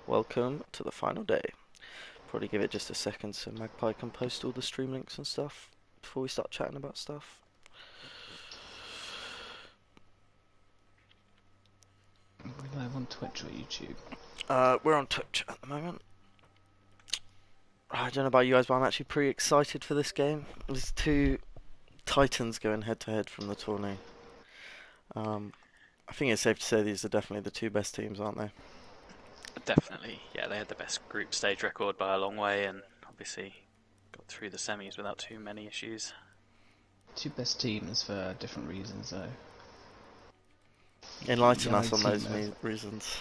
welcome to the final day. Probably give it just a second so Magpie can post all the stream links and stuff before we start chatting about stuff. We're live on Twitch or YouTube. We're on Twitch at the moment. I don't know about you guys, but I'm actually pretty excited for this game. There's two titans going head to head from the tourney. I think it's safe to say these are definitely the two best teams, aren't they? Definitely, yeah, they had the best group stage record by a long way, and obviously got through the semis without too many issues. Two best teams for different reasons, though. Enlighten Yellow us on team those have- reasons.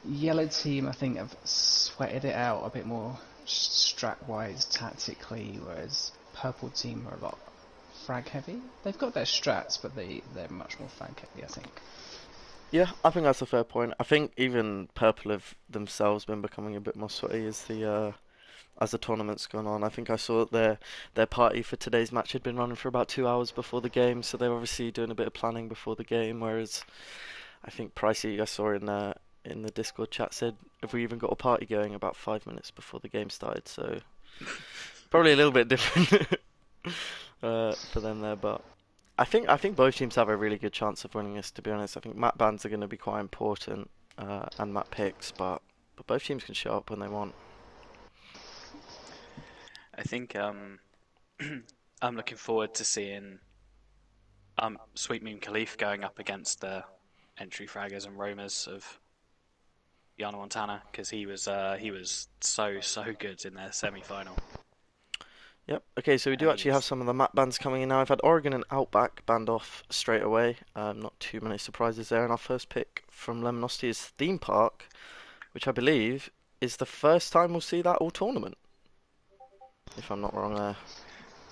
Yellow team, I think, have sweated it out a bit more strat-wise, tactically, whereas purple team are a lot frag-heavy. They've got their strats, but they're much more frag-heavy, I think. Yeah, I think that's a fair point. I think even purple have themselves been becoming a bit more sweaty as the tournament's gone on. I think I saw that their party for today's match had been running for about 2 hours before the game, so they're obviously doing a bit of planning before the game. Whereas I think Pricey, I saw in the Discord chat, said have we even got a party going about 5 minutes before the game started. So probably a little bit different for them there, but I think both teams have a really good chance of winning this. To be honest, I think map bans are going to be quite important and map picks, but both teams can show up when they want. I think I'm looking forward to seeing Sweet Moon Khalif going up against the entry fraggers and roamers of Iana Montana, because he was so good in their semi-final. Yep. Okay, so we do actually have some of the map bans coming in now. I've had Oregon and Outback banned off straight away. Not too many surprises there. And our first pick from Lemonacity is Theme Park, which I believe is the first time we'll see that all tournament. If I'm not wrong there.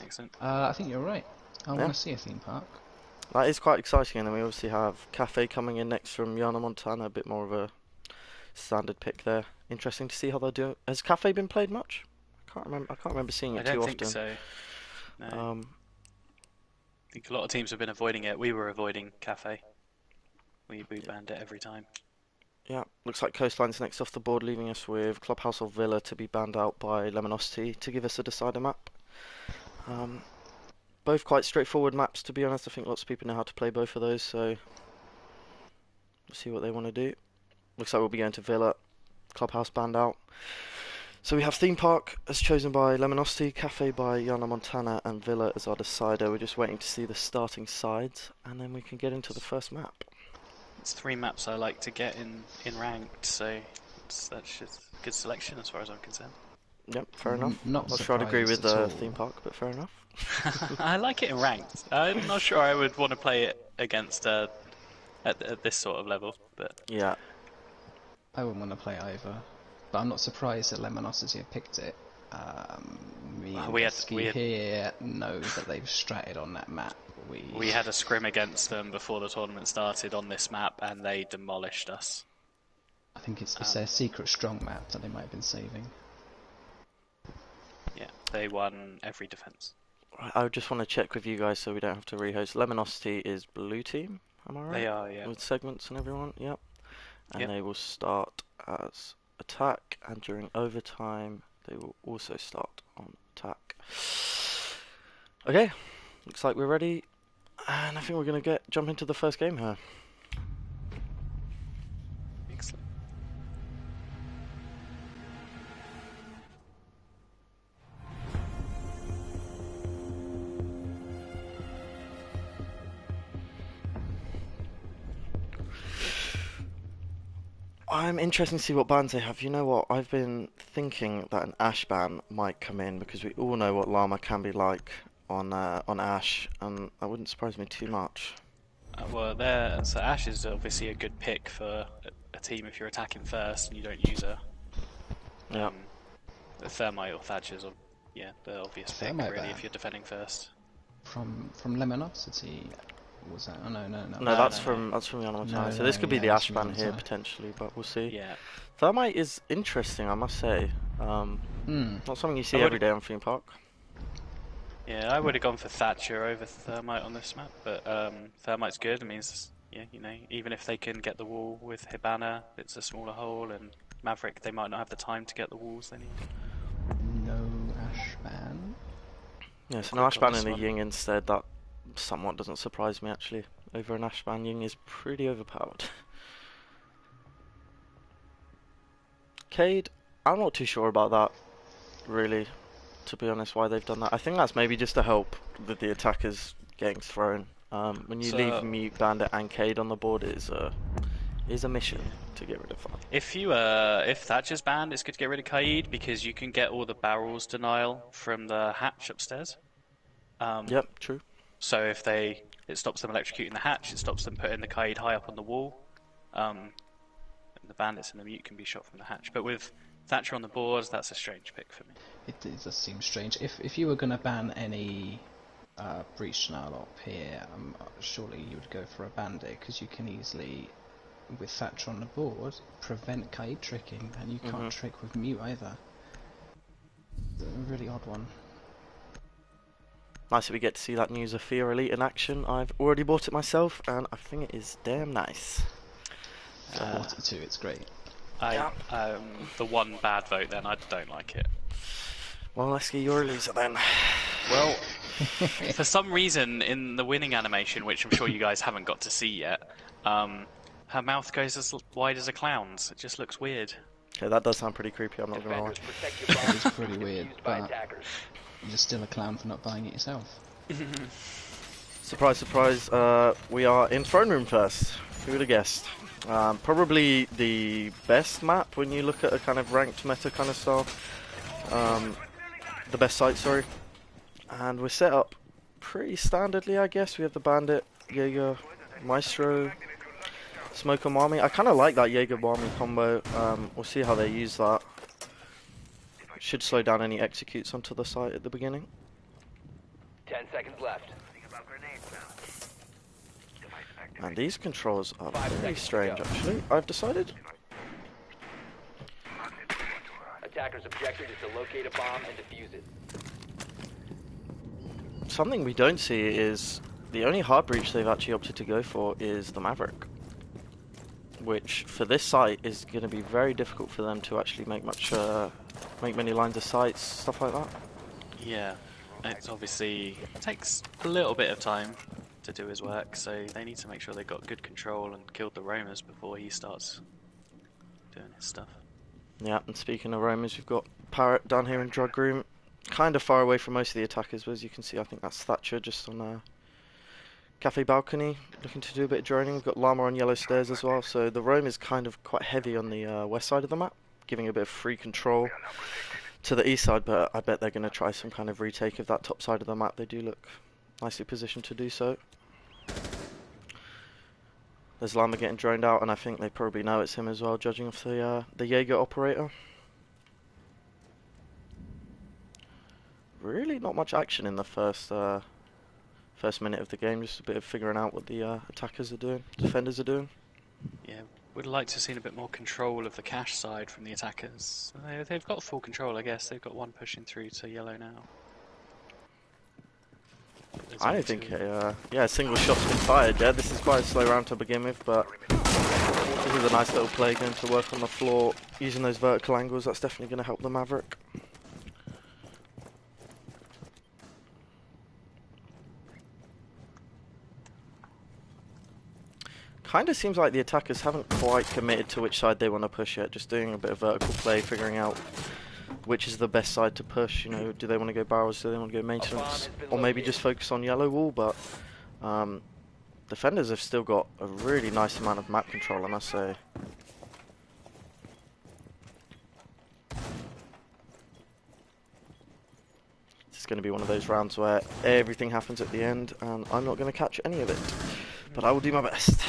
Excellent. I think you're right. I Yeah. want to see a theme park. That is quite exciting. And then we obviously have Cafe coming in next from Iana Montana, a bit more of a standard pick there. Interesting to see how they do. Has Cafe been played much? I can't remember seeing I it don't too think often. so. No. Um, I think a lot of teams have been avoiding it. We were avoiding Cafe. We banned it every time. Yeah, looks like Coastline's next off the board, leaving us with Clubhouse or Villa to be banned out by Lemonacity to give us a decider map. Both quite straightforward maps, to be honest. I think lots of people know how to play both of those, so we'll see what they want to do. Looks like we'll be going to Villa, Clubhouse banned out. So we have Theme Park as chosen by Lemonacity, Cafe by Iana Montana, and Villa as our decider. We're just waiting to see the starting sides, and then we can get into the first map. It's 3 maps I like to get in ranked, so that's just a good selection as far as I'm concerned. Yep, fair enough. Not Not sure I'd agree with surprised at all. Theme Park, but fair enough. I like it in ranked. I'm not sure I would want to play it against at this sort of level, but Yeah. I wouldn't want to play either. But I'm not surprised that Lemonacity have picked it. Me and We had- Esky here know that they've stratted on that map. we had a scrim against them before the tournament started on this map, and they demolished us. I think it's their secret strong map that they might have been saving. Yeah, they won every defense. I just want to check with you guys so we don't have to rehost. Lemonacity is blue team, am I right? They are, yeah. With segments and everyone, yep. And Yep. they will start as attack, and during overtime they will also start on attack. Okay, looks like we're ready, and I think we're going to jump into the first game here. Excellent. I'm interested to see what bans they have. You know what? I've been thinking that an Ash ban might come in because we all know what Llama can be like on Ash, and that wouldn't surprise me too much. Well, so Ash is obviously a good pick for a team if you're attacking first and you don't use her. Yeah. The Thermite or Thatcher's, the obvious pick Thermite really ban. if you're defending first. From Lemonacity, was that? Oh no. No, that's from Iana Montana. No, So this no, could be yeah, the that's Ash from ban Iana here Montana. potentially, but we'll see. Yeah. Thermite is interesting, I must say. Not something you see every day on Theme Park. Yeah, I would have gone for Thatcher over Thermite on this map, but Thermite's good. It means, even if they can get the wall with Hibana, it's a smaller hole, and Maverick, they might not have the time to get the walls they need. No Ashban. Yeah, so no Quick on Ashban this and a one. Ying instead. That somewhat doesn't surprise me actually. Over an Ashban, Ying is pretty overpowered. Cade, I'm not too sure about that, really, to be honest, why they've done that. I think that's maybe just to help with the attackers getting thrown. When you leave So Mute, Bandit and Cade on the board, it is a mission to get rid of that. if Thatcher's banned, it's good to get rid of Kaid because you can get all the barrels denial from the hatch upstairs. Yep, true. So it stops them electrocuting the hatch, it stops them putting the Kaid high up on the wall. And the bandits and the mute can be shot from the hatch. But with Thatcher on the boards, that's a strange pick for me. It does seem strange. If you were going to ban any breach denial up here, surely you would go for a bandit because you can easily, with Thatcher on the board, prevent Kaid tricking, and you can't trick with mute either. It's a really odd one. Nice that we get to see that new Zafir Elite in action. I've already bought it myself, and I think it is damn nice. For 42, it's great. The one bad vote then, I don't like it. Well, Lesky, you're a loser then. Well, for some reason in the winning animation, which I'm sure you guys haven't got to see yet, her mouth goes as wide as a clown's. It just looks weird. Okay, that does sound pretty creepy, I'm not gonna lie. It's pretty weird, but you're still a clown for not buying it yourself. Surprise, surprise, we are in Throne Room first. Who would have guessed? Probably the best map when you look at a kind of ranked meta kind of style. The best site, sorry. And we're set up pretty standardly, I guess. We have the Bandit, Jaeger, Maestro, Smoker, Marmy. I kind of like that Jaeger Marmy combo. We'll see how they use that. Should slow down any executes onto the site at the beginning. 10 seconds left. And these controls are very strange, actually. I've decided. Attacker's objective is to locate a bomb and defuse it. Something we don't see is the only hard breach they've actually opted to go for is the Maverick, which for this site is going to be very difficult for them to actually make many lines of sights, stuff like that. Yeah, it's obviously takes a little bit of time to do his work, so they need to make sure they've got good control and killed the roamers before he starts doing his stuff. Yeah, and speaking of roamers, we've got Parrot down here in Drug Room, kind of far away from most of the attackers, but as you can see, I think that's Thatcher just on a cafe balcony, looking to do a bit of droning. We've got Llama on yellow stairs as well, so the roam is kind of quite heavy on the west side of the map, giving a bit of free control to the east side, but I bet they're going to try some kind of retake of that top side of the map. They do look nicely positioned to do so. There's Llama getting droned out, and I think they probably know it's him as well, judging off the Jaeger operator. Really not much action in the first minute of the game, just a bit of figuring out what the attackers are doing, defenders are doing. Yeah, would like to have seen a bit more control of the cash side from the attackers. They've got full control, I guess. They've got one pushing through to yellow now. I don't think a single shot's been fired yet. This is quite a slow round to begin with, but this is a nice little play going to work on the floor, using those vertical angles. That's definitely going to help the Maverick. Kind of seems like the attackers haven't quite committed to which side they want to push yet. Just doing a bit of vertical play, figuring out which is the best side to push. You know, do they want to go barrels? Do they want to go maintenance? Or maybe just focus on yellow wall? But defenders have still got a really nice amount of map control, I must say. This is going to be one of those rounds where everything happens at the end, and I'm not going to catch any of it. But I will do my best.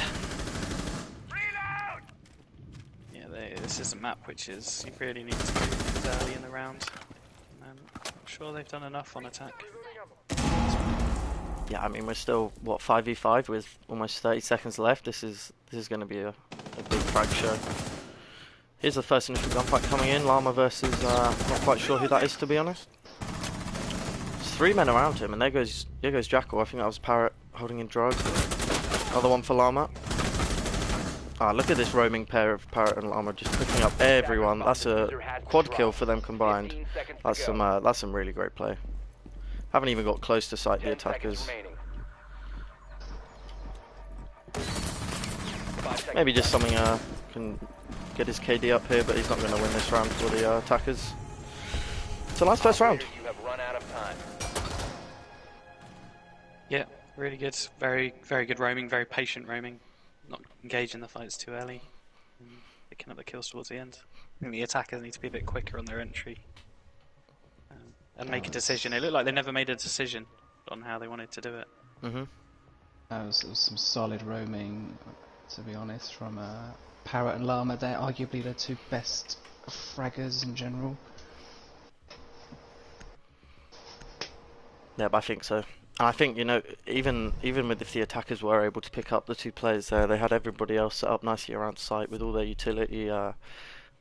Yeah, this is a map which is you really need to do early in the round. And I'm sure they've done enough on attack. Yeah, I mean we're still what 5v5 with almost 30 seconds left. This is going to be a big frag show. Here's the first initial gunfight coming in. Llama versus not quite sure who that is, to be honest. There's 3 men around him, and there goes Jackal. I think that was Parrot holding in drugs. Another one for Llama. Ah, look at this roaming pair of Parrot and Llama just picking up everyone. That's a quad kill for them combined. 15 seconds to That's go. some really great play. Haven't even got close to sight the 10 seconds attackers. remaining. 5 seconds Maybe just left. something can get his KD up here, but he's not going to win this round for the attackers. It's a nice first round. You have run out of time. Yeah, really good. Very, very good roaming. Very patient roaming. Not engaging the fights too early. And picking up the kills towards the end. I think the attackers need to be a bit quicker on their entry. And make a decision. It looked like they never made a decision on how they wanted to do it. Mhm. It was some solid roaming, to be honest, from Parrot and Llama. They're arguably the two best fraggers in general. Yeah, I think so. And I think, you know, even with if the attackers were able to pick up the two players there, they had everybody else set up nicely around site with all their utility. That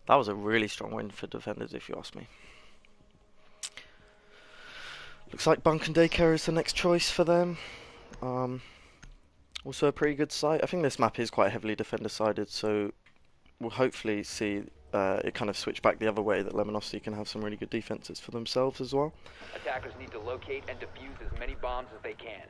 was a really strong win for defenders, if you ask me. Looks like Bunk and Daycare is the next choice for them. Also a pretty good site. I think this map is quite heavily defender-sided, so we'll hopefully see it kind of switch back the other way, that Lemonacity can have some really good defenses for themselves as well. Attackers need to locate and defuse as many bombs as they can.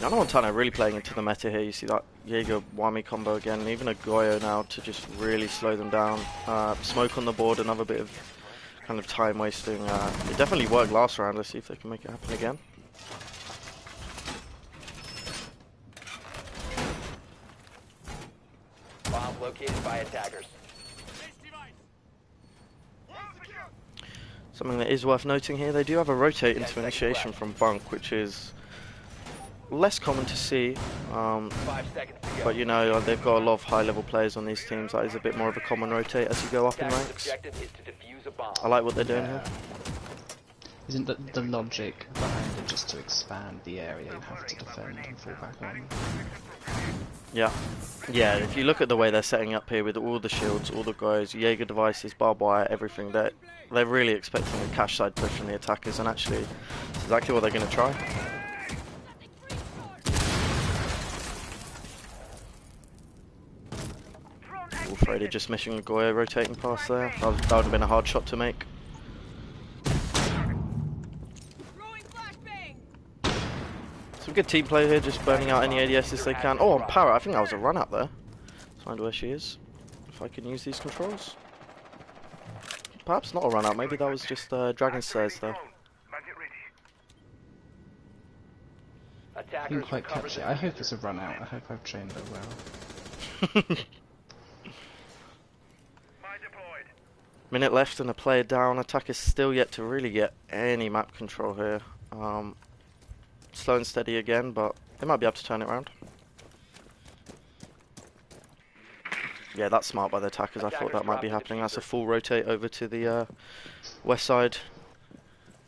Iana Montana really playing into the meta here. You see that Jaeger Wami combo again, and even a Goyo now to just really slow them down. Smoke on the board, another bit of kind of time wasting. It definitely worked last round. Let's see if they can make it happen again. Bomb located by attackers. Something that is worth noting here, they do have a rotate into 10 seconds initiation left. from Bunk, which is less common to see. 5 seconds to go. But you know, they've got a lot of high-level players on these teams. That is a bit more of a common rotate as you go up in Attackers' ranks. objective is to defuse a bomb. I like what they're doing here. Isn't the logic behind it just to expand the area you have to defend and fall back on? Yeah. Yeah, if you look at the way they're setting up here with all the shields, all the guys, Jaeger devices, barbed wire, everything, they're really expecting a cash side push from the attackers, and actually, it's exactly what they're going to try. Freddy just missing the Goyo rotating past there. That would have been a hard shot to make. Some good team play here, just burning out any ADSs they can. Oh, on Parrot, I think that was a run out there. Let's find where she is. If I can use these controls. Perhaps not a run out, maybe that was just Dragon Stairs though. I Attackers didn't quite recover catch it. the I hope diffuser. it's a run out. I hope I've trained it well. Minute left and a player down. Attackers still yet to really get any map control here. Slow and steady again, but they might be able to turn it around. Yeah, that's smart by the attackers. I thought that might be happening. That's a full rotate over to the west side.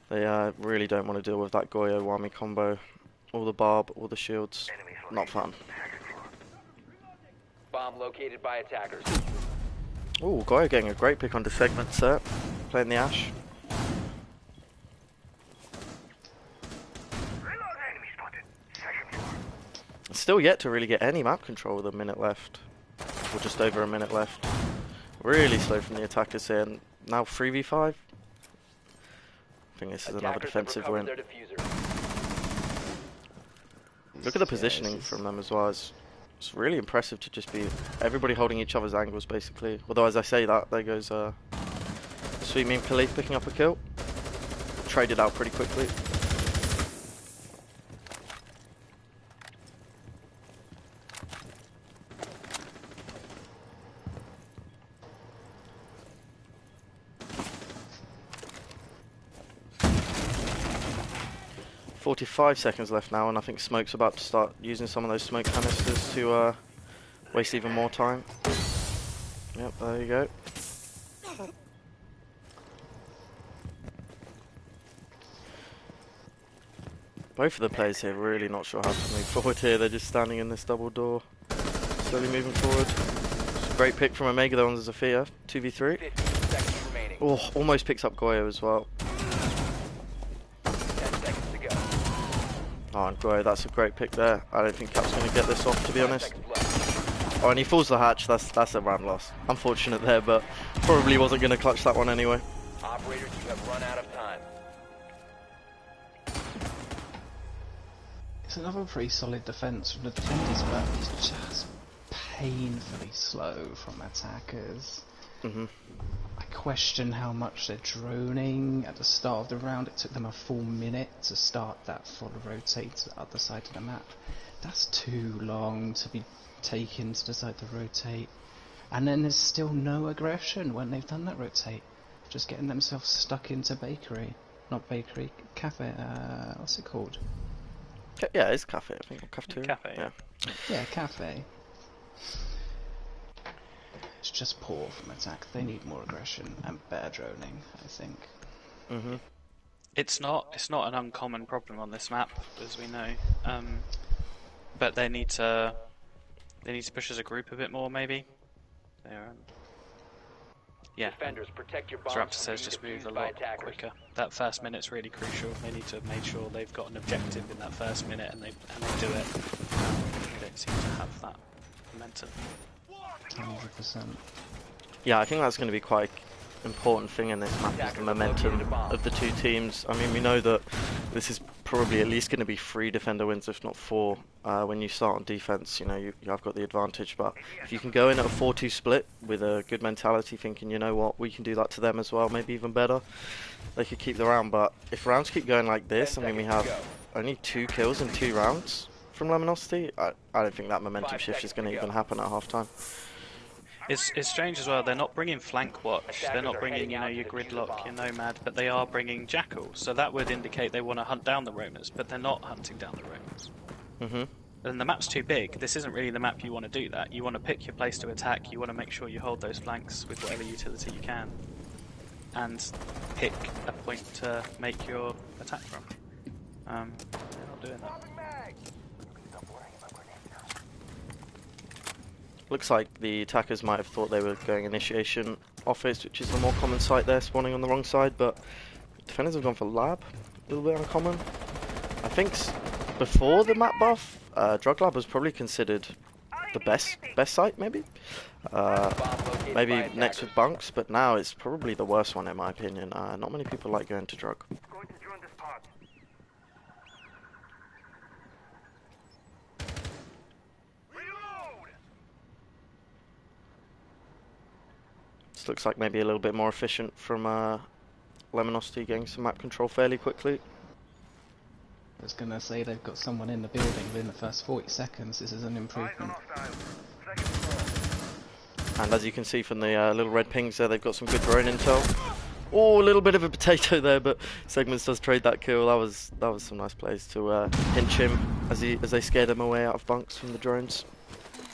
They really don't want to deal with that Goyo Wami combo. All the barb, all the shields. Not fun. Bomb located by attackers. Ooh, Goyo getting a great pick on the segment set. Playing the Ash. Still yet to really get any map control with a minute left. Or just over a minute left. Really slow from the attackers here. And now 3v5. I think this is another Attackers have defensive recovered win. their diffuser. Look at the positioning from them as well. It's really impressive to just be everybody holding each other's angles basically. Although as I say that, there goes Sweet Meme Khalif picking up a kill. Traded out pretty quickly. "45 seconds left now, and I think Smoke's about to start using some of those smoke canisters to waste even more time." Yep, there you go. Both of the players here really not sure how to move forward here. They're just standing in this double door, slowly moving forward. It's a great pick from Omega though on Zafia, 2v3. 15 seconds remaining. Oh, almost picks up Goyo as well. 10 seconds to go. Oh, and Groy, that's a great pick there. I don't think Cap's going to get this off, to be 5 honest. seconds left. Oh, and he falls the hatch. That's a round loss. Unfortunate there, but probably wasn't going to clutch that one anyway. Operators, you have run out of time. It's another pretty solid defense from the defenders, but it's just painfully slow from attackers. I question how much they're droning. At the start of the round, it took them a full minute to start that full rotate to the other side of the map. That's too long to be taken to decide to rotate. And then there's still no aggression when they've done that rotate. Just getting themselves stuck into bakery. Not bakery, cafe, what's it called? Yeah, it's cafe, I think, or cafeteria. Cafe, yeah. Yeah, cafe. It's just poor from attack. They need more aggression and better droning, I think. It's not an uncommon problem on this map, as we know. But they need to push as a group a bit more, maybe. They're, yeah. Defenders, protect your So bombs Raptor from says being just move a defused by lot attackers. quicker. That first minute's really crucial. They need to make sure they've got an objective in that first minute, and they do it. They don't seem to have that momentum. 100%. Yeah, I think that's going to be quite important thing in this map is the momentum of the two teams. I mean, we know that this is probably at least going to be 3 defender wins, if not 4. When you start on defense, you know, you have got the advantage. But if you can go in at a 4-2 split with a good mentality, thinking, you know what, we can do that to them as well, maybe even better, they could keep the round. But if rounds keep going like this, I mean, we have only 2 kills in 2 rounds from Lemonacity. I don't think that momentum shift is going to even happen at halftime. It's strange as well. They're not bringing flank watch. They're not bringing, you know, your gridlock, your nomad, but they are bringing jackal. So that would indicate they want to hunt down the roamers, but they're not hunting down the roamers. And the map's too big. This isn't really the map you want to do that. You want to pick your place to attack. You want to make sure you hold those flanks with whatever utility you can, and pick a point to make your attack from. They're not doing that. Looks like the attackers might have thought they were going initiation office, which is the more common site there, spawning on the wrong side, but defenders have gone for lab, a little bit uncommon. I think before the map buff, drug lab was probably considered the best site, maybe? Maybe next with bunks, but now it's probably the worst one in my opinion. Not many people like going to drug. This looks like maybe a little bit more efficient from Lemonacity getting some map control fairly quickly. I was going to say they've got someone in the building within the first 40 seconds. This is an improvement. And as you can see from the little red pings there, they've got some good drone intel. Oh, a little bit of a potato there, but Segments does trade that kill. That was some nice plays to pinch him as they scared him away out of bunks from the drones.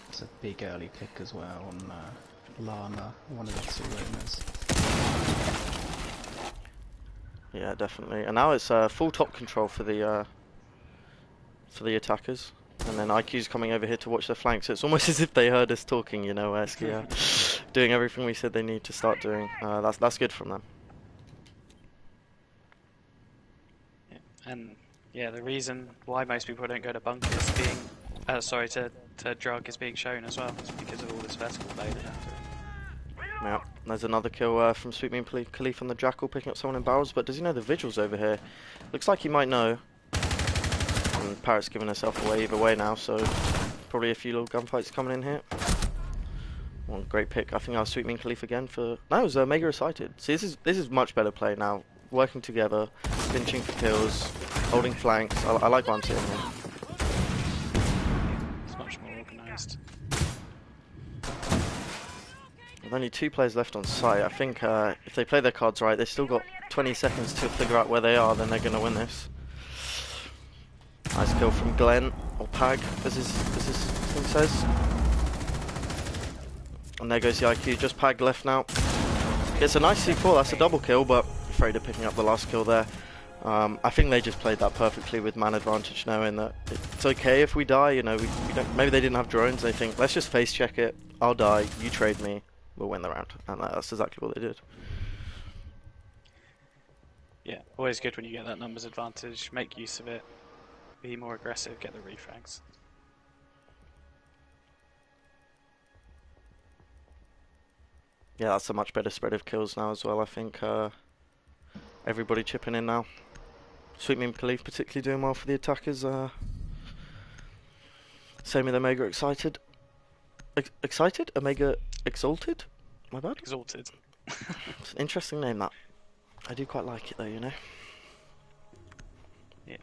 It's a big early pick as well on Lana, one of the 2 roamers. Yeah, definitely. And now it's full top control for the attackers. And then IQ's coming over here to watch their flanks. So it's almost as if they heard us talking, you know, doing everything we said they need to start doing. That's good from them. Yeah. And yeah, the reason why most people don't go to bunkers to drug is being shown as well. It's because of all this vertical play they have to. Yeah, there's another kill from Sweet Mean Khalif on the Jackal, picking up someone in barrels, but does he know the Vigil's over here? Looks like he might know. And Parrot's giving herself away either way now, so probably a few little gunfights coming in here. One great pick. I think that was Sweet Mean Khalif again for... No, it was Mega Recited. See, this is much better play now. Working together, pinching for kills, holding flanks. I like what I'm seeing here. It's much more organised. With only 2 players left on site, I think if they play their cards right, they've still got 20 seconds to figure out where they are, then they're going to win this. Nice kill from Glenn, or Pag, as his thing says. And there goes the IQ, just Pag left now. It's a nice C4, that's a double kill, but afraid of picking up the last kill there. I think they just played that perfectly with man advantage, knowing that it's okay if we die, you know, we don't, maybe they didn't have drones, they think, let's just face check it, I'll die, you trade me, we'll win the round. And that's exactly what they did. Yeah, always good when you get that numbers advantage. Make use of it. be more aggressive, get the refrags. Yeah, that's a much better spread of kills now as well. I think everybody chipping in now. Sweet Meme Khalif particularly doing well for the attackers. Same with Omega excited. Excited? Omega exalted? My bad? Exalted. It's an interesting name, that. I do quite like it though, you know. Yeah.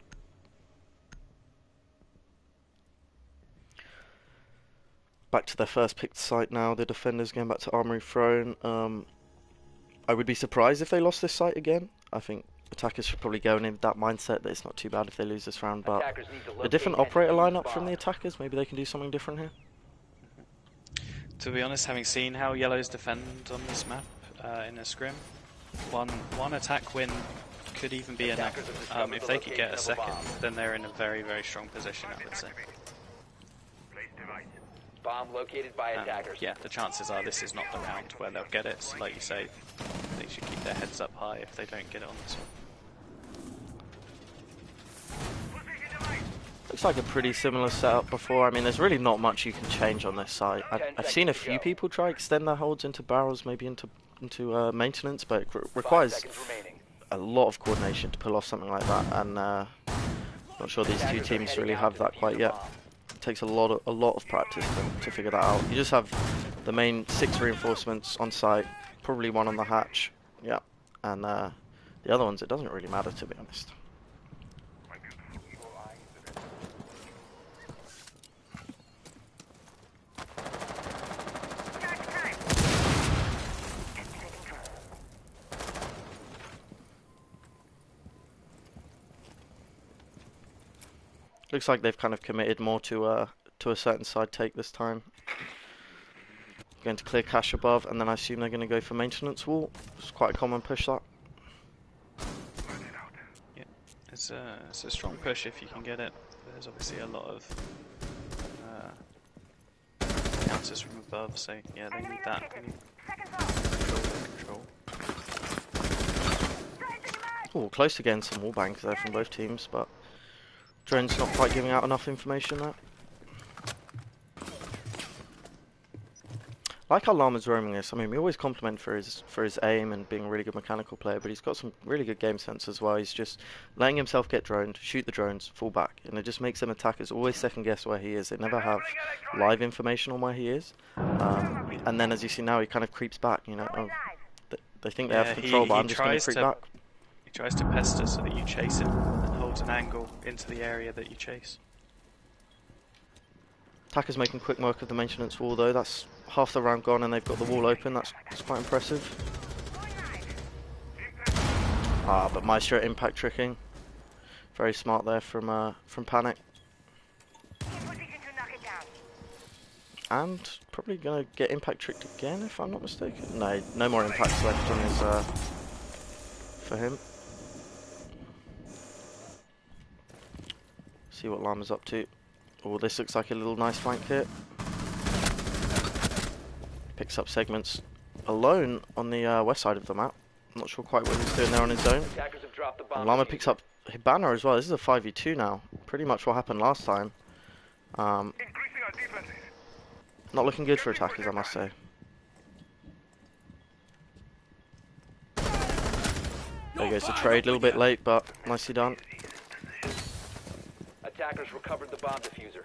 Back to their first picked site now. The defenders going back to Armory Throne. I would be surprised if they lost this site again. I think attackers should probably go in with that mindset that it's not too bad if they lose this round. But Attackers need to a locate different and operator defuse lineup from bomb. the attackers. Maybe they can do something different here. To be honest, having seen how Yellows defend on this map in a scrim, one attack win could even be enough. If they could get a second, then they're in a very, very strong position, I would say. Bomb located by attackers. Yeah, the chances are this is not the round where they'll get it. So like you say, they should keep their heads up high if they don't get it on this one. Looks like a pretty similar setup before. I mean, there's really not much you can change on this site. I've seen a few people try extend their holds into barrels, maybe into maintenance, but it requires a lot of coordination to pull off something like that. And not sure these two teams really have that quite yet. It takes a lot of practice to figure that out. You just have the main 6 reinforcements on site, probably 1 on the hatch, yeah, and the other ones it doesn't really matter, to be honest. Looks like they've kind of committed more to a certain side take this time. Going to clear cache above, and then I assume they're going to go for maintenance wall. It's quite a common push, that. Yeah, it's a strong push if you can get it. There's obviously a lot of counters from above, so yeah, they need that. They need control. Oh, close to getting some wall bangs there from both teams, but drone's not quite giving out enough information there. I like how Llama's roaming this. I mean, we always compliment for his aim and being a really good mechanical player, but he's got some really good game sense as well. He's just letting himself get droned, shoot the drones, fall back, and it just makes them attackers always second guess where he is. They never have live information on where he is. And then, as you see now, he kind of creeps back. You know, they think they have control, but I'm just going to creep back. He tries to pester so that you chase him and holds an angle into the area that you chase. Attacker's making quick work of the maintenance wall though. That's half the round gone and they've got the wall open. That's quite impressive. But Maestro impact tricking. Very smart there from Panic. And probably gonna get impact tricked again if I'm not mistaken. No more impacts left on his for him. See what Llama's up to. Oh, this looks like a little nice flank hit. Picks up segments alone on the west side of the map. I'm not sure quite what he's doing there on his own. And Llama picks up Hibana as well. This is a 5v2 now. Pretty much what happened last time. Not looking good for attackers, I must say. There goes the trade, a little bit late, but nicely done. Attackers recovered the bomb diffuser.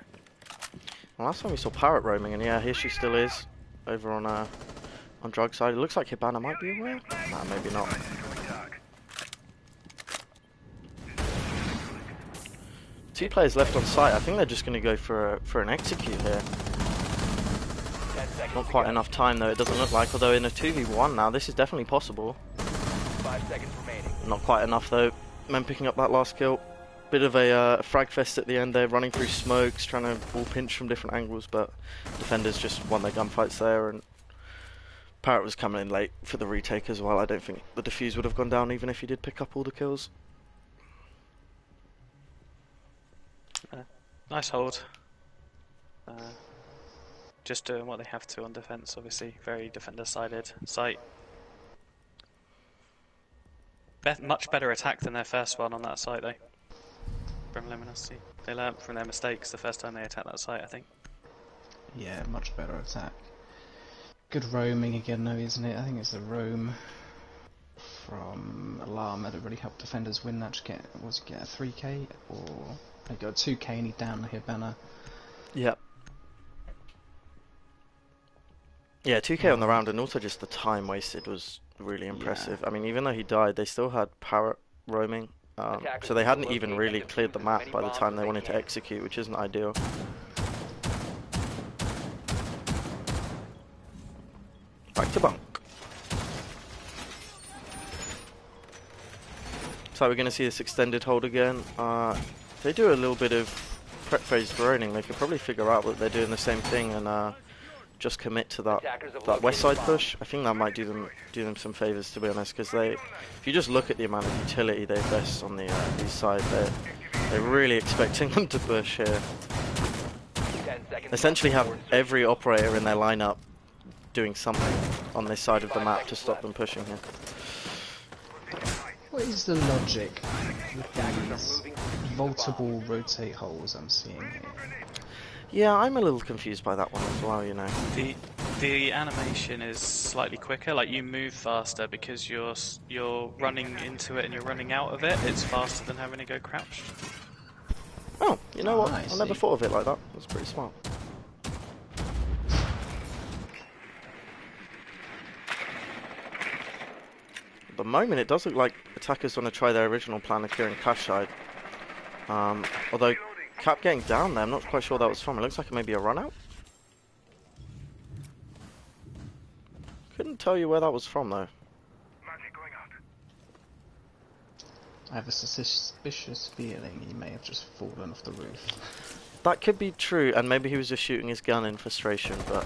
Well, last time we saw Parrot roaming, and yeah, here she still is, over on drug side. It looks like Hibana might be aware. Nah, maybe not. Two players left on site. I think they're just going to go for an execute here. Not quite enough time though, it doesn't look like, although in a 2v1 now, this is definitely possible. 5 seconds remaining. Not quite enough though. Men picking up that last kill. Bit of a frag fest at the end there, running through smokes, trying to ball pinch from different angles, but defenders just won their gunfights there, and Parrot was coming in late for the retake as well. I don't think the defuse would have gone down even if he did pick up all the kills. Nice hold. Just doing what they have to on defense, obviously. Very defender-sided site. Much better attack than their first one on that site, though. from Lemonacity. They learnt from their mistakes the first time they attacked that site, I think. Yeah, much better attack. Good roaming again though, isn't it? I think it's the roam from Alarma that really helped defenders win that to get, get a 3k, or they got a 2k and he downed the Hibana. Yep. Yeah, 2k on the round, and also just the time wasted was really impressive. Yeah. I mean, even though he died, they still had parrot roaming, so they hadn't even really cleared the map by the time they wanted to execute, which isn't ideal. Back to bunk. So we're going to see this extended hold again. If they do a little bit of prep phase droning, they could probably figure out that they're doing the same thing and just commit to that west side push. I think that might do them some favors, to be honest, because if you just look at the amount of utility they invest on the east side, they're really expecting them to push here. Essentially have every operator in their lineup doing something on this side of the map to stop them pushing here. What is the logic with these multiple rotate holes I'm seeing here? Yeah, I'm a little confused by that one as well, you know. The animation is slightly quicker, like you move faster because you're running into it and you're running out of it. It's faster than having to go crouched. Oh, you know what? I I never thought of it like that. That's pretty smart. At the moment, it does look like attackers want to try their original plan of clearing cache side. Although Cap getting down there, I'm not quite sure that was from. It looks like it may be a run out. Couldn't tell you where that was from though. I have a suspicious feeling he may have just fallen off the roof. That could be true, and maybe he was just shooting his gun in frustration, but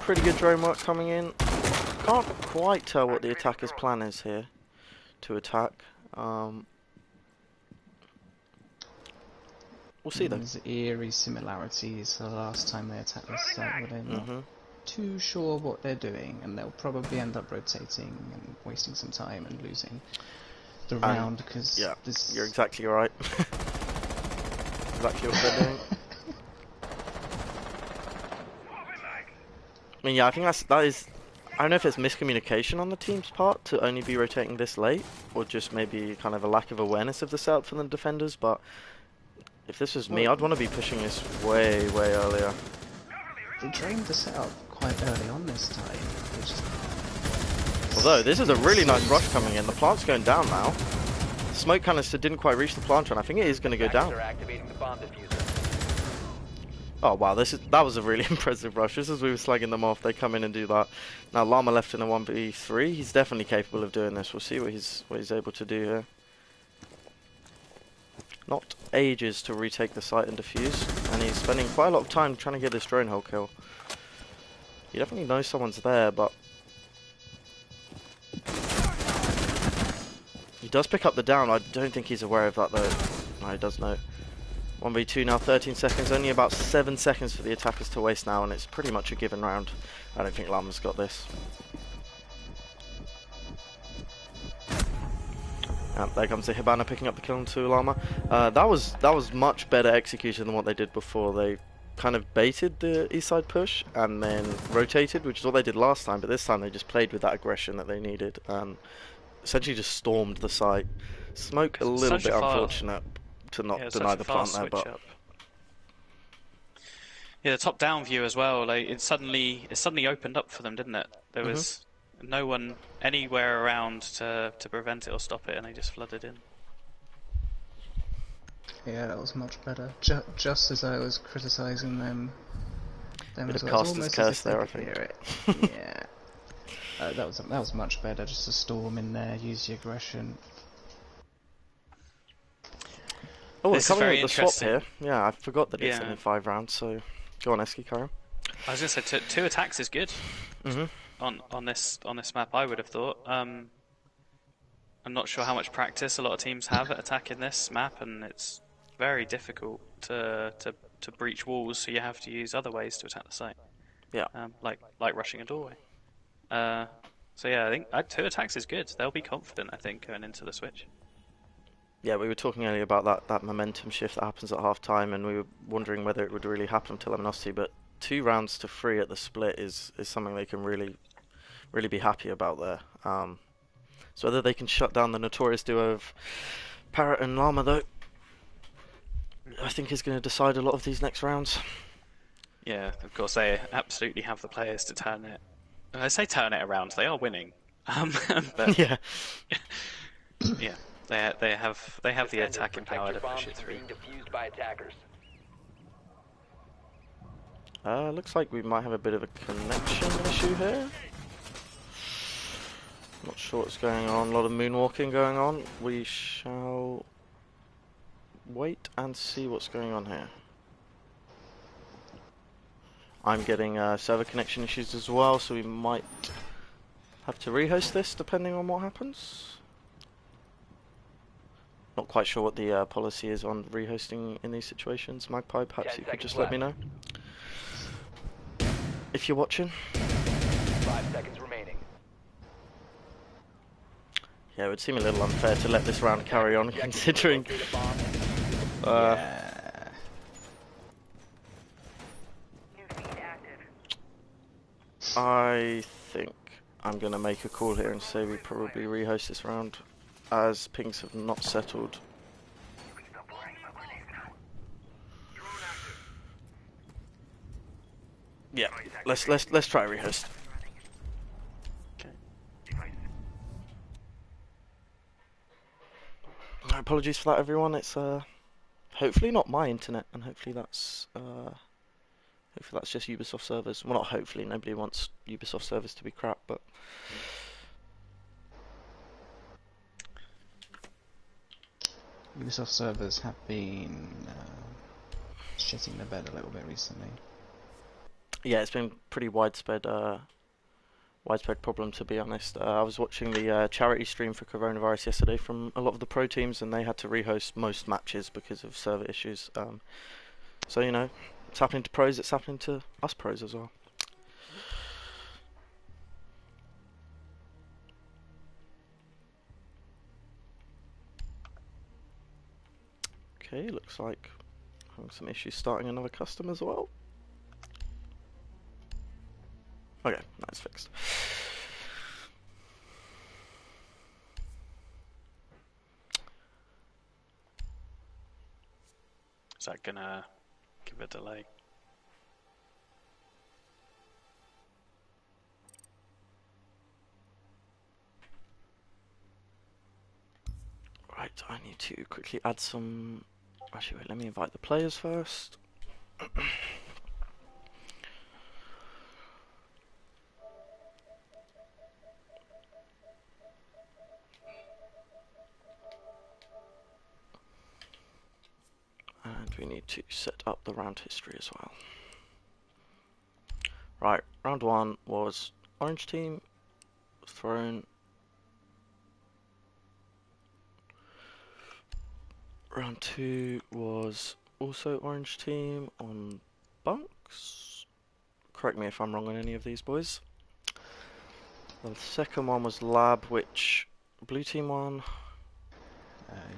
pretty good drone work coming in. Can't quite tell what the attacker's plan is here to attack. We'll see though. There's eerie similarities to the last time they attacked this site, where they're not too sure what they're doing, and they'll probably end up rotating and wasting some time and losing the round because yeah, you're exactly right. Exactly what they're doing. I mean, yeah, I think that is. I don't know if it's miscommunication on the team's part to only be rotating this late, or just maybe kind of a lack of awareness of the setup from the defenders. But if this was me, I'd want to be pushing this way, way earlier. They drained the setup quite early on this time. Although this is a really nice rush coming in. The plant's going down now. The smoke canister didn't quite reach the plant, and I think it is going to go down. Oh wow, that was a really impressive rush. Just as we were slagging them off, they come in and do that. Now Llama left in a 1v3. He's definitely capable of doing this. We'll see what he's able to do here. Not ages to retake the site and defuse, and he's spending quite a lot of time trying to get this drone hole kill. He definitely knows someone's there, but he does pick up the down. I don't think he's aware of that though. No, he does know. 1v2 now, 13 seconds, only about 7 seconds for the attackers to waste now, and it's pretty much a given round. I don't think Llama's got this. There comes the Hibana picking up the kill onto Llama. That was much better execution than what they did before. They kind of baited the east side push and then rotated, which is what they did last time, but this time they just played with that aggression that they needed and essentially just stormed the site. Smoke a little bit unfortunate to not deny the plant there, but yeah, the top-down view as well. Like it suddenly opened up for them, didn't it? There was no one anywhere around to prevent it or stop it, and they just flooded in. Yeah, that was much better. Just as I was criticising them bit as of well. caster's curse there, I think. Yeah, that was much better. Just a storm in there, use the aggression. Oh, this we're coming very with the swap here. Yeah, I forgot that it's only 5 rounds, so go on, Eski, carry on. I was going to say, two attacks is good on this map, I would have thought. I'm not sure how much practice a lot of teams have at attacking this map, and it's very difficult to breach walls, so you have to use other ways to attack the site. Yeah. Like rushing a doorway. So yeah, I think 2 attacks is good. They'll be confident, I think, going into the switch. Yeah, we were talking earlier about that momentum shift that happens at half time, and we were wondering whether it would really happen to Lemonacity, but 2 rounds to 3 at the split is something they can really be happy about there. So whether they can shut down the notorious duo of Parrot and Llama, though, I think is going to decide a lot of these next rounds. Yeah, of course they absolutely have the players to turn it. I say turn it around. They are winning, but Yeah. yeah, they have the Defenders, attacking protect power your to push bombs it from through. being defused by attackers. Looks like we might have a bit of a connection issue here. Not sure what's going on. A lot of moonwalking going on. We shall wait and see what's going on here. I'm getting server connection issues as well, so we might have to rehost this depending on what happens. Not quite sure what the policy is on rehosting in these situations. Magpie, perhaps 10 you could seconds just let me know if you're watching. 5 seconds remaining. Yeah, it would seem a little unfair to let this round carry on, Objective is to considering locate a bomb and defuse it. Yeah. I think I'm going to make a call here and say we probably rehost this round, as pings have not settled. Yeah, let's try rehost. Okay. Apologies for that, everyone. It's hopefully not my internet, and hopefully that's just Ubisoft servers. Well, not hopefully. Nobody wants Ubisoft servers to be crap, but Ubisoft servers have been shitting the bed a little bit recently. yeah, it's been pretty widespread problem, to be honest. I was watching the charity stream for coronavirus yesterday from a lot of the pro teams, and they had to rehost most matches because of server issues. So you know, it's happening to pros. It's happening to us pros as well. Okay, looks like having some issues starting another custom as well. Okay, that's fixed. Is that gonna give a delay? Right, I need to quickly add some. Actually, wait, let me invite the players first. And we need to set up the round history as well. Right, round 1 was orange team, throne. Round 2 was also orange team on bunks. Correct me if I'm wrong on any of these, boys. The second one was lab, which blue team won.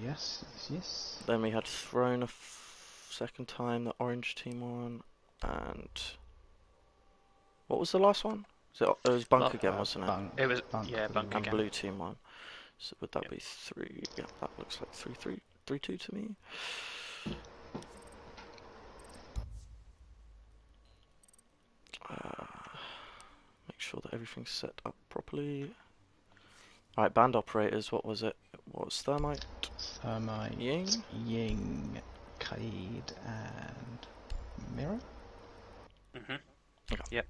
Yes. Then we had throne a second time, the orange team won. And what was the last one? It was bunk again, wasn't it? Bunk, It was bunk bunk And again. blue team won. So would that Yep. be 3? Yeah, that looks like 3-3, 3-2 to me. Make sure that everything's set up properly. Alright, band operators, what was it? What was Thermite? Thermite, Ying? Ying, Kaid, and Mirror. Mhm. Okay. Yep.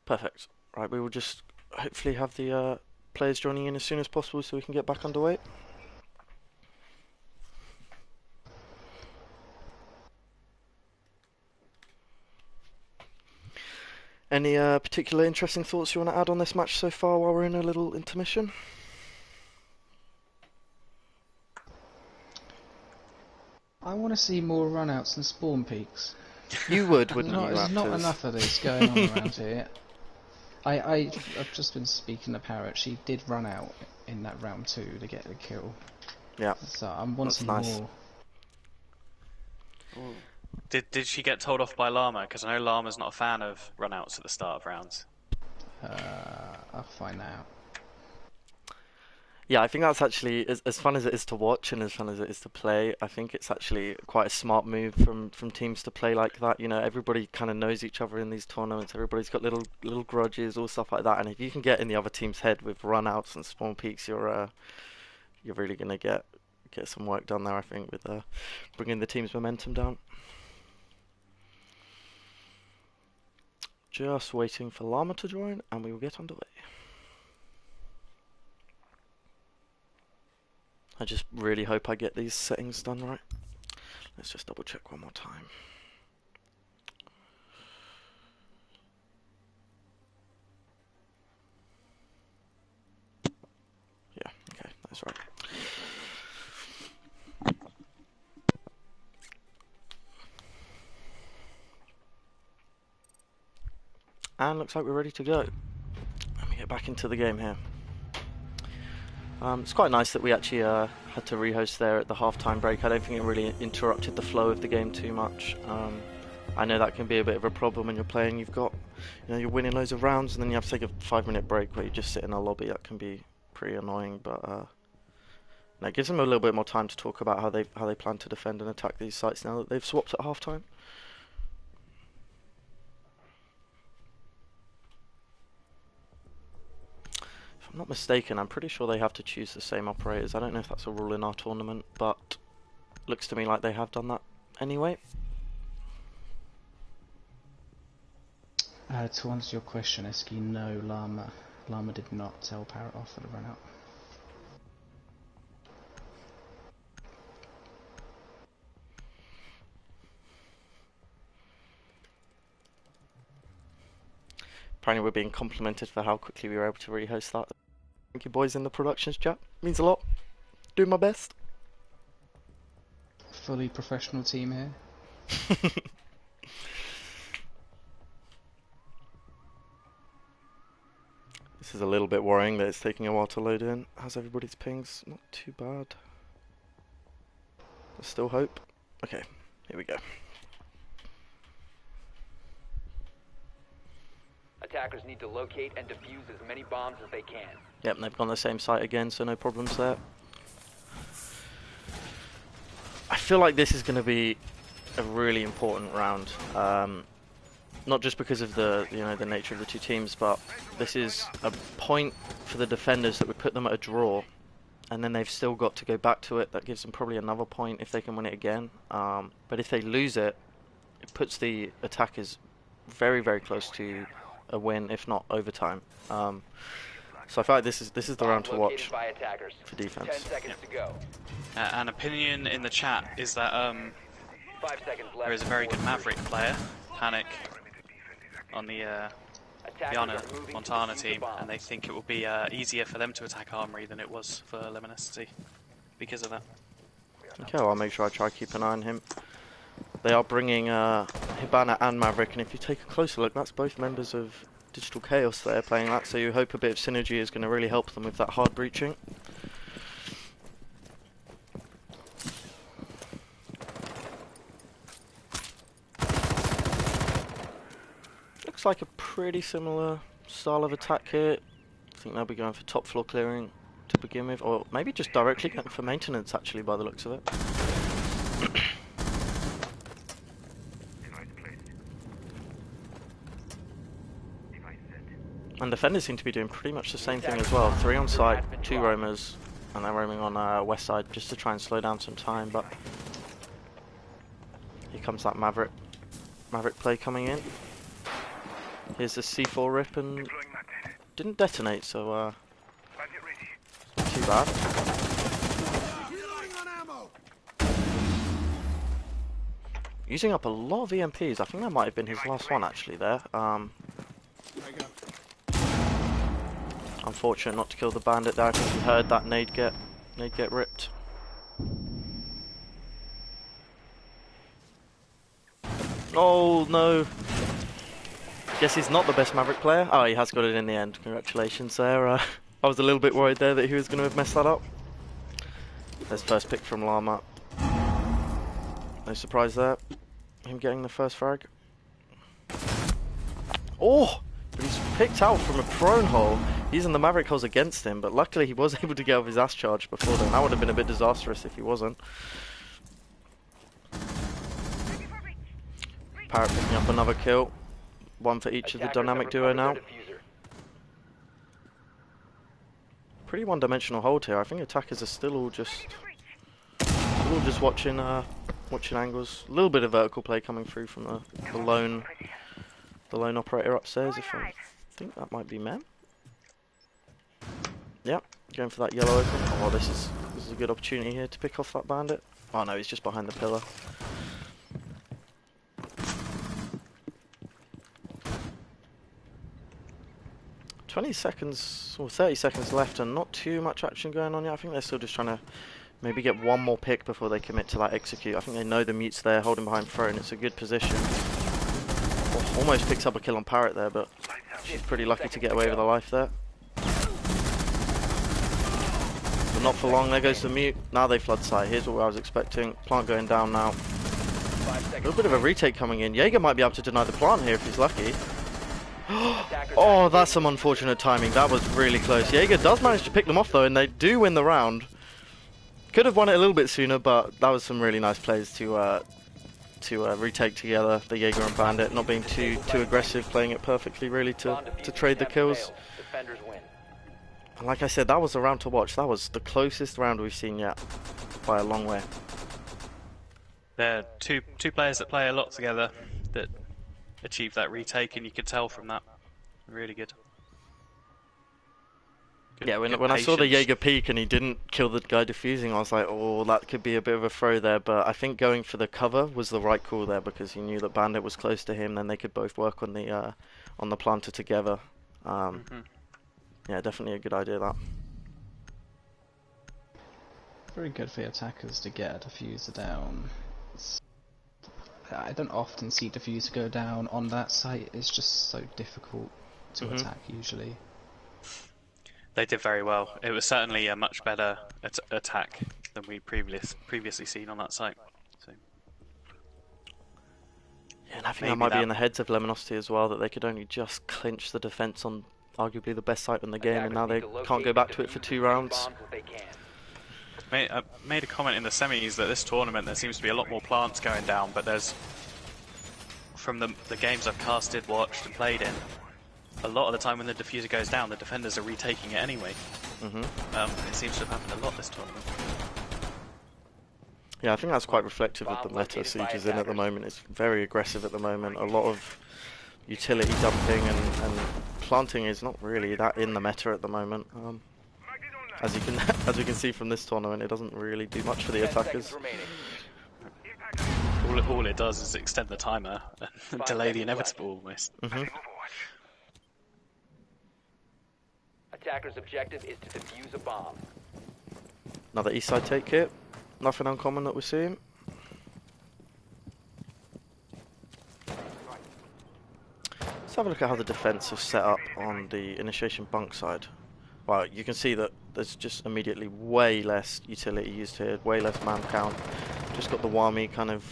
Perfect. Right, we will just hopefully have the players joining in as soon as possible so we can get back underway. Any particular interesting thoughts you want to add on this match so far while we're in a little intermission? I want to see more runouts and spawn peaks. You would, There's wouldn't you, there's not Raptors? enough of this going on around here. I've just been speaking to Parrot. She did run out in that round 2 to get the kill. Yeah, So I'm that's wanting nice. more. Did she get told off by Llama? Because I know Llama's not a fan of runouts at the start of rounds. I'll find out. Yeah, I think that's actually as fun as it is to watch and as fun as it is to play. I think it's actually quite a smart move from teams to play like that. You know, everybody kind of knows each other in these tournaments. Everybody's got little grudges or stuff like that. And if you can get in the other team's head with runouts and spawn peaks, you're really gonna get some work done there. I think with bringing the team's momentum down. Just waiting for Llama to join, and we will get underway. I just really hope I get these settings done right. Let's just double check one more time. Yeah, okay, that's right. And looks like we're ready to go. Let me get back into the game here. It's quite nice that we actually had to rehost there at the halftime break. I don't think it really interrupted the flow of the game too much. I know that can be a bit of a problem when you're playing. You're winning loads of rounds and then you have to take a 5-minute break where you just sit in a lobby. That can be pretty annoying, but no, it gives them a little bit more time to talk about how they plan to defend and attack these sites now that they've swapped at halftime. If I'm not mistaken, I'm pretty sure they have to choose the same operators. I don't know if that's a rule in our tournament, but looks to me like they have done that anyway. To answer your question, Eski, no, Llama did not tell Parrot off for the run out. Apparently we're being complimented for how quickly we were able to rehost that. Thank you boys in the productions chat. Means a lot. Doing my best. Fully professional team here. This is a little bit worrying that it's taking a while to load in. How's everybody's pings? Not too bad. There's still hope. Okay, here we go. Attackers need to locate and defuse as many bombs as they can. Yep, they've gone the same site again, so no problems there. I feel like this is going to be a really important round. Not just because of the nature of the two teams, but this is a point for the defenders that would put them at a draw, and then they've still got to go back to it. That gives them probably another point if they can win it again. But if they lose it, it puts the attackers very, very close to a win, if not overtime. So I feel like this is the round to watch for defense. 10 seconds to go. An opinion in the chat is that 5 seconds left. there is a very good Maverick player, Panic, on the Iana Montana team, and they think it will be easier for them to attack Armory than it was for Lemonacity because of that. Okay, well, I'll make sure I try to keep an eye on him. They are bringing Hibana and Maverick, and if you take a closer look, that's both members of Digital Chaos there playing that, so you hope a bit of synergy is going to really help them with that hard breaching. Looks like a pretty similar style of attack here. I think they'll be going for top floor clearing to begin with, or maybe just directly going for maintenance actually by the looks of it. And defenders seem to be doing pretty much the same thing as well. 3 on site, 2 roamers, and they're roaming on west side just to try and slow down some time, but here comes that Maverick play coming in. Here's the C4 rip and didn't detonate, so not too bad. Using up a lot of EMPs. I think that might have been his last one actually there. Unfortunate not to kill the bandit there. I think he heard that nade get ripped. Oh no. Guess he's not the best Maverick player. Oh, he has got it in the end. Congratulations there. I was a little bit worried there that he was going to have messed that up. There's first pick from Llama. No surprise there. Him getting the first frag. Oh! But he's picked out from a prone hole. Using the Maverick holes against him, but luckily he was able to get off his ass charge before then. That would have been a bit disastrous if he wasn't. Parrot picking up another kill. One for each of the dynamic duo now. Pretty one-dimensional hold here. I think attackers are still all just watching angles. A little bit of vertical play coming through from the lone operator upstairs. I think that might be Mem. Yep, going for that yellow open. Oh, this is a good opportunity here to pick off that bandit. Oh no, he's just behind the pillar. "20 seconds or 30 seconds left and not too much action going on yet. I think they're still just trying to maybe get one more pick before they commit to that execute. I think they know the mute's there, holding behind throne. It's a good position. Oh, almost picks up a kill on Parrot there, but she's pretty lucky to get away with her life there. But not for long. There goes the mute. Now they flood site. Here's what I was expecting. Plant going down now. A little bit of a retake coming in. Jaeger might be able to deny the plant here if he's lucky. Oh, that's some unfortunate timing. That was really close. Jaeger does manage to pick them off though, and they do win the round. Could have won it a little bit sooner, but that was some really nice plays to retake together. The Jaeger and Bandit not being too aggressive, playing it perfectly really to trade the kills. And like I said, that was a round to watch. That was the closest round we've seen yet by a long way. There are two players that play a lot together that achieved that retake, and you could tell from that. Really good. Yeah, when I saw the Jaeger peek and he didn't kill the guy defusing, I was like, oh, that could be a bit of a throw there. But I think going for the cover was the right call there, because he knew that Bandit was close to him. Then they could both work on the planter together. Yeah, definitely a good idea that. Very good for the attackers to get a diffuser down. I don't often see diffuser go down on that site. It's just so difficult to attack usually. They did very well. It was certainly a much better attack than we previously seen on that site. So. Yeah, and I think that might be in the heads of Lemonacity as well, that they could only just clinch the defense on arguably the best site in the game, and now they can't go back to it for 2 rounds. I made a comment in the semis that this tournament there seems to be a lot more plants going down, but there's, from the games I've casted, watched and played in, a lot of the time when the diffuser goes down, the defenders are retaking it anyway. It seems to have happened a lot this tournament. Yeah, I think that's quite reflective of the meta Siege is in at the moment. It's very aggressive at the moment. A lot of utility dumping and planting is not really that in the meta at the moment. As we can see from this tournament, it doesn't really do much for the attackers. All it does is extend the timer and delay the inevitable almost. Attacker's objective is to defuse a bomb. Another east side take hit. Nothing uncommon that we're seeing. Let's have a look at how the defense is set up on the initiation bunk side. Well, you can see that there's just immediately way less utility used here, way less man count. Just got the Wami kind of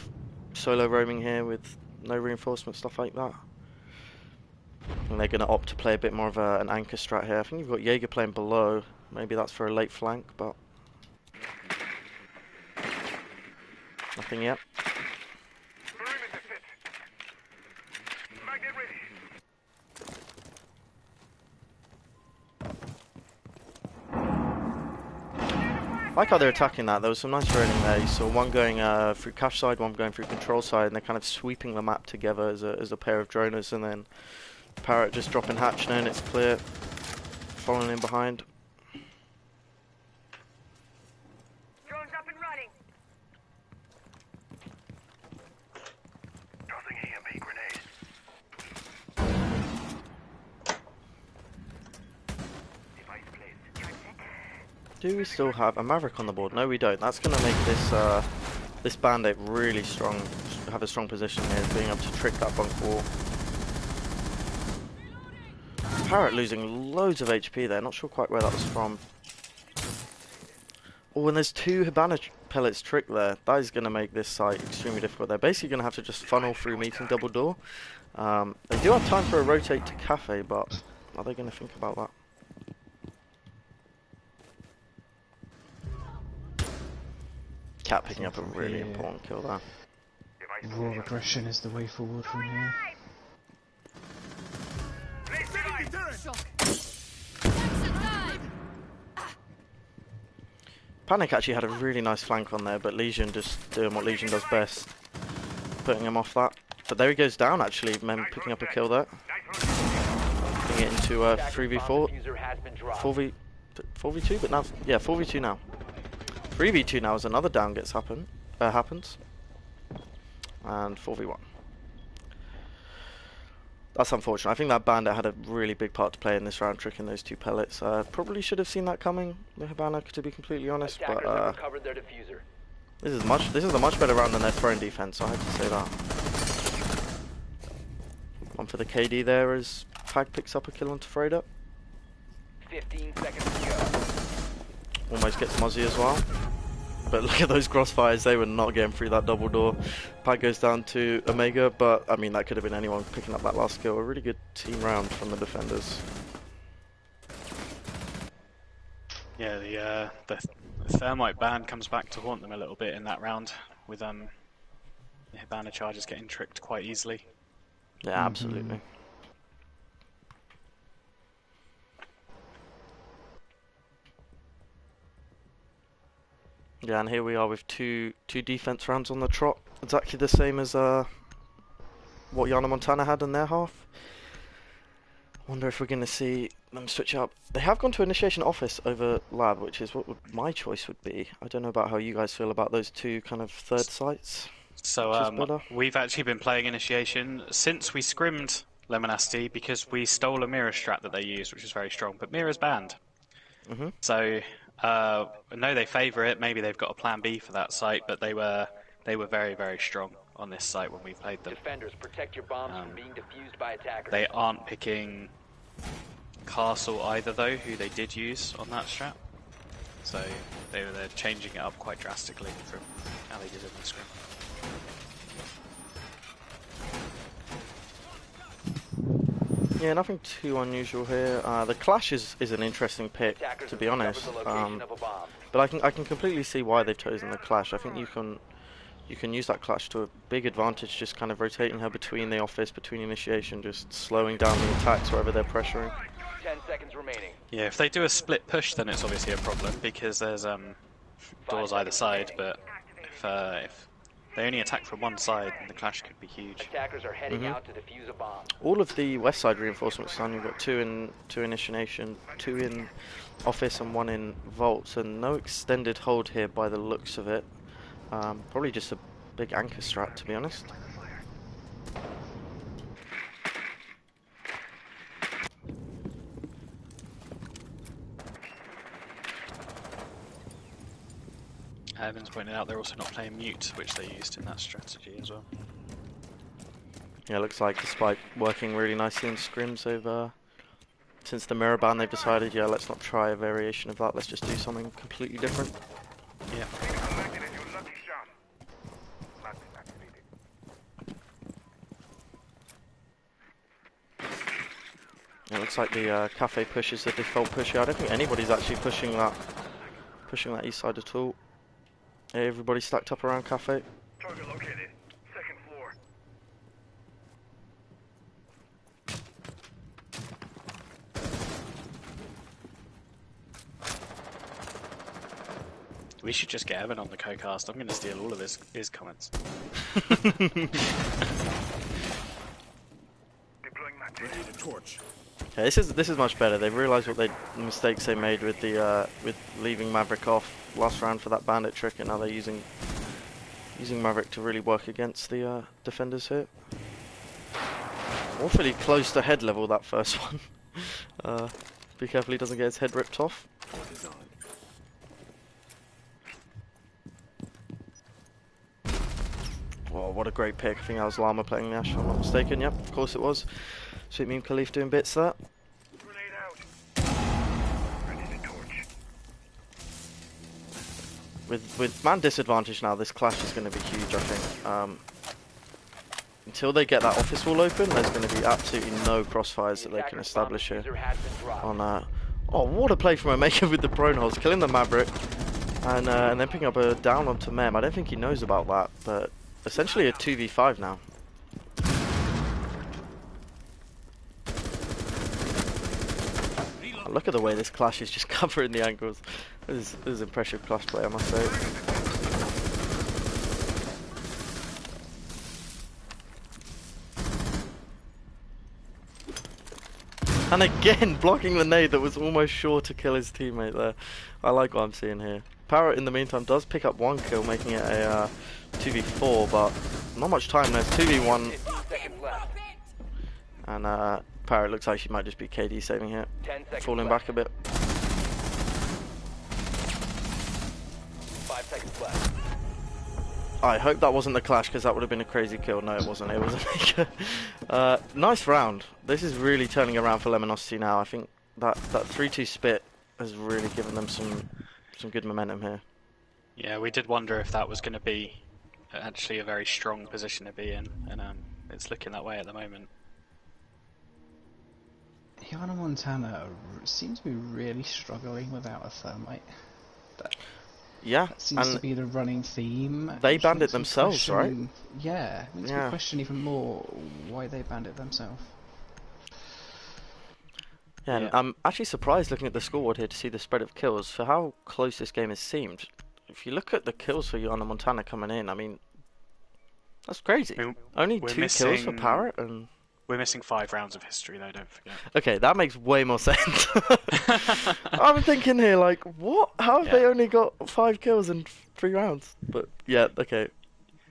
solo roaming here with no reinforcement, stuff like that. And they're going to opt to play a bit more of an anchor strat here. I think you've got Jaeger playing below. Maybe that's for a late flank, but nothing yet. I like how they're attacking that. There was some nice rolling there. You saw one going through cache side, one going through control side, and they're kind of sweeping the map together as a pair of droners, and then Parrot just dropping hatch knowing it's clear, following in behind. Drones up and running. Tossing EMP grenade. Device placed. Do we still have a Maverick on the board? No, we don't. That's going to make this this Bandit really strong have a strong position here, being able to trick that bunk wall. Parrot losing loads of HP there, not sure quite where that was from. Oh, and there's 2 Hibana pellets tricked there. That is going to make this site extremely difficult. They're basically going to have to just funnel through meeting double door. They do have time for a rotate to cafe, but are they going to think about that? Cat picking up a really important kill there. Raw aggression is the way forward from here. Panic actually had a really nice flank on there, but Legion just doing what Legion does best, putting him off that. But there he goes down actually, Mem picking up a kill there. Putting it into 3v4, 4v2, but now, yeah, 4v2 now. 3v2 now as another down happens. And 4v1. That's unfortunate. I think that bandit had a really big part to play in this round, tricking those 2 pellets. Probably should have seen that coming, the Hibana, to be completely honest. But this is a much better round than their throwing defense. I had to say that. One for the KD there as Fag picks up a kill onto Froda. 15 seconds to go. Almost gets Mozzie as well. But look at those crossfires, they were not getting through that double door. Pag goes down to Omega, but I mean that could have been anyone picking up that last kill. A really good team round from the defenders. Yeah, the Thermite ban comes back to haunt them a little bit in that round, with the Hibana charges getting tricked quite easily. Yeah, absolutely. Yeah, and here we are with two defense rounds on the trot. Exactly the same as what Iana Montana had in their half. Wonder if we're going to see them switch up. They have gone to Initiation Office over Lab, which is what my choice would be. I don't know about how you guys feel about those 2 kind of third sites. So we've actually been playing Initiation since we scrimmed Lemonacity, because we stole a mirror strat that they used, which is very strong, but mirror's banned. So I know they favour it. Maybe they've got a plan B for that site, but they were very, very strong on this site when we played them. Defenders, protect your bombs from being defused by attackers. They aren't picking Castle either, though, who they did use on that strat. So they're changing it up quite drastically from how they did in the scrim. Yeah, nothing too unusual here. The Clash is an interesting pick, to be honest. But I can completely see why they've chosen the Clash. I think you can use that Clash to a big advantage, just kind of rotating her between the office, between Initiation, just slowing down the attacks wherever they're pressuring. 10 seconds remaining. Yeah, if they do a split push, then it's obviously a problem, because there's doors either side. But if they only attack from one side, then the Clash could be huge. Attackers are heading out to defuse a bomb. All of the west side reinforcements done. You've got 2 in Initiation, 2 in Office, and 1 in Vaults, and no extended hold here by the looks of it. Probably just a big anchor strat, to be honest. Evans pointed out they're also not playing Mute, which they used in that strategy as well. Yeah, looks like despite working really nicely in scrims since the mirror ban, they've decided, yeah, let's not try a variation of that, let's just do something completely different. Yeah. It looks like the cafe push is the default push here. I don't think anybody's actually pushing that east side at all. Everybody's stacked up around cafe. Target located. Second floor. We should just get Evan on the co-cast. I'm going to steal all of his comments. Deploying material. Ready to torch. Okay, this is much better. They've realised what the mistakes they made with the with leaving Maverick off last round for that bandit trick, and now they're using Maverick to really work against the defenders here. Awfully close to head level, that first one. Be careful he doesn't get his head ripped off. Oh, what a great pick. I think that was Llama playing the Ash, if I'm not mistaken. Yep, of course it was. Sweet Meme Khalif doing bits there. Grenade out. Ready to torch. With man disadvantage now, this clash is going to be huge, I think. Until they get that office wall open, there's going to be absolutely no crossfires that they can establish here. On oh, what a play from Omega with the prone holes, killing the Maverick, and then picking up a down onto Mem. I don't think he knows about that, but essentially a 2v5 now. Look at the way this clash is just covering the angles. This is impressive clash play, I must say. And again, blocking the nade that was almost sure to kill his teammate there. I like what I'm seeing here. Parrot, in the meantime, does pick up one kill, making it a 2v4, but not much time. There's 2v1. And Parrot looks like she might just be KD saving here. Falling back a bit. 5 seconds left. I hope that wasn't the clash, because that would have been a crazy kill. No, it wasn't. It was a nice round. This is really turning around for Lemonacity now. I think that 3-2 spit has really given them some good momentum here. Yeah, we did wonder if that was going to be actually a very strong position to be in, and it's looking that way at the moment. Iana Montana seems to be really struggling without a thermite. Yeah, That seems to be the running theme. they which banned it makes me themselves, right? question- Yeah, makes me question even more why they banned it themselves. Yeah, and I'm actually surprised looking at the scoreboard here to see the spread of kills for how close this game has seemed. If you look at the kills for Iana Montana coming in, I mean, that's crazy. Only 2 kills for Parrot, and We're missing 5 rounds of history, though, don't forget. okay, that makes way more sense. I'm thinking here, like, what? How have they only got 5 kills in 3 rounds? But yeah, okay,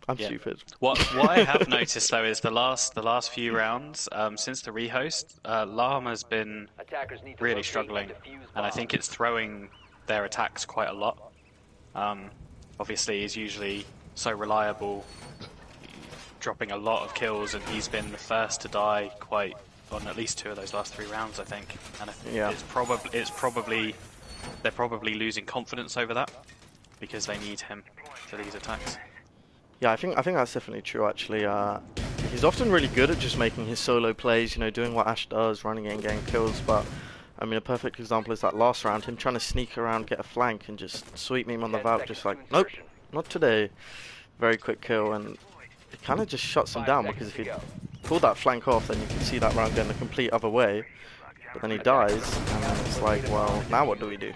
I'm stupid. What I have noticed though is the last few rounds, since the rehost, Llama's been really struggling, and I think it's throwing their attacks quite a lot. Obviously, he's usually so reliable, dropping a lot of kills, and he's been the first to die quite on at least 2 of those last 3 rounds, I think. And I think they're probably losing confidence over that because they need him for these attacks. Yeah, I think that's definitely true. Actually, he's often really good at just making his solo plays. You know, doing what Ash does, running in, getting kills. But I mean, a perfect example is that last round, him trying to sneak around, get a flank, and just sweep me on the valve, just like, nope, not today. Very quick kill, and it kind of just shuts him down, because if he pulled that flank off, then you can see that round going the complete other way. But then he dies, and then it's like, well, now what do we do?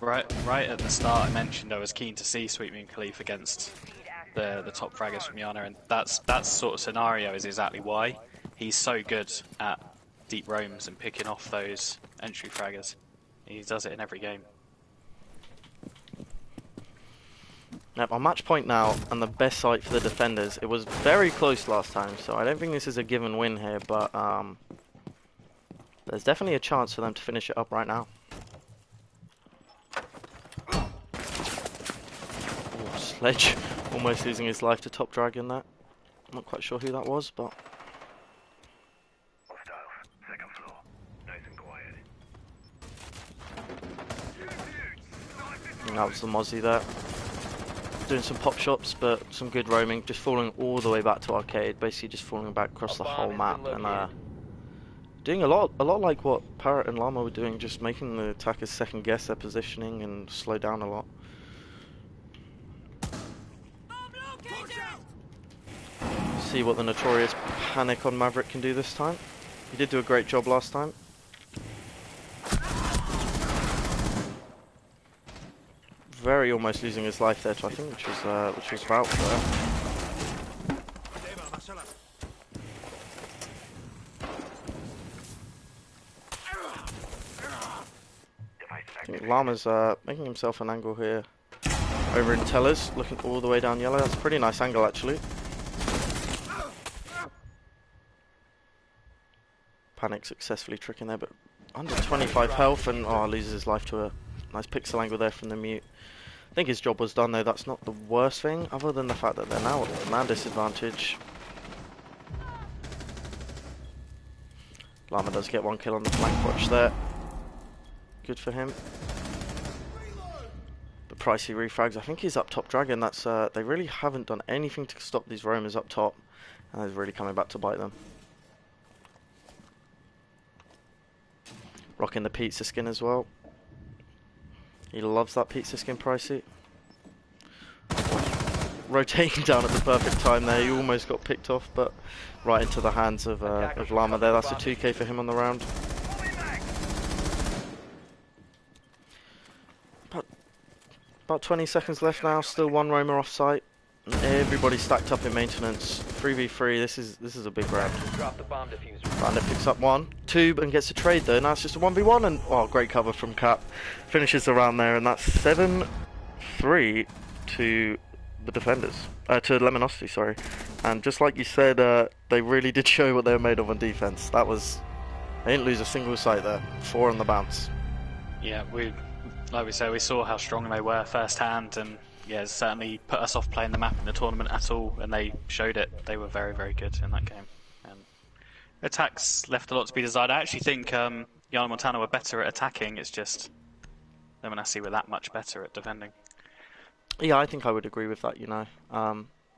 Right at the start, I mentioned I was keen to see Sweet Moon Khalif against the top fraggers from Iana, and that sort of scenario is exactly why he's so good at deep roams and picking off those entry fraggers. He does it in every game. Yep, on match point now, and the best site for the defenders. It was very close last time, so I don't think this is a given win here, but there's definitely a chance for them to finish it up right now. Ooh, Sledge almost losing his life to Top Dragon there. I'm not quite sure who that was, but Hostiles. Second floor. Nice and quiet. and that was the Mozzie there. Doing some pop shots, but some good roaming, just falling all the way back to arcade, basically just falling back across the whole map, and doing a lot like what Parrot and Llama were doing, just making the attackers second guess their positioning and slow down a lot. See what the notorious panic on Maverick can do this time. He did do a great job last time. Very almost losing his life there, I think, which was vouched there. I think Llama's making himself an angle here over in Tellers, looking all the way down yellow. That's a pretty nice angle, actually. Panic successfully tricking there, but under 25 health, and loses his life to a nice pixel angle there from the mute. I think his job was done though. That's not the worst thing, other than the fact that they're now at a man disadvantage. Llama does get one kill on the flank watch there. Good for him. But pricey refrags. I think he's up top dragon. That's they really haven't done anything to stop these roamers up top, and they're really coming back to bite them. Rocking the pizza skin as well. He loves that pizza skin, pricey. Rotating down at the perfect time there. He almost got picked off, but right into the hands of Llama there. That's a 2k for him on the round. About 20 seconds left now. Still one roamer off site. Everybody stacked up in maintenance. 3v3. This is a big round. Drop the bomb diffuser. Bandit picks up 1, 2, and gets a trade though. Now it's just a 1v1, and oh, great cover from Cap. Finishes the round there, and that's 7-3 to the defenders. To Lemonacity, sorry. And just like you said, they really did show what they were made of on defense. That was, they didn't lose a single site there. 4 on the bounce. Yeah, like we say, we saw how strong they were firsthand, and yeah, it certainly put us off playing the map in the tournament at all, and they showed it. They were very, very good in that game. And attacks left a lot to be desired. I actually think Iana Montana were better at attacking. It's just Lemonacity were that much better at defending. Yeah, I think I would agree with that, you know.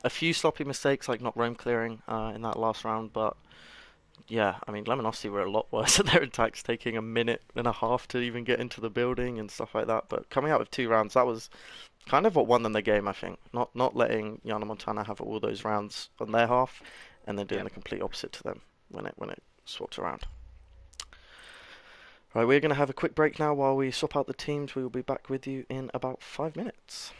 A few sloppy mistakes, like not roam clearing in that last round, but yeah, I mean, Lemonacity were a lot worse at their attacks, taking a minute and a half to even get into the building and stuff like that. But coming out with 2 rounds, that was kind of what won them the game, I think. Not letting Iana Montana have all those rounds on their half, and then doing the complete opposite to them when it swapped around. Right, we're going to have a quick break now while we swap out the teams. We will be back with you in about 5 minutes.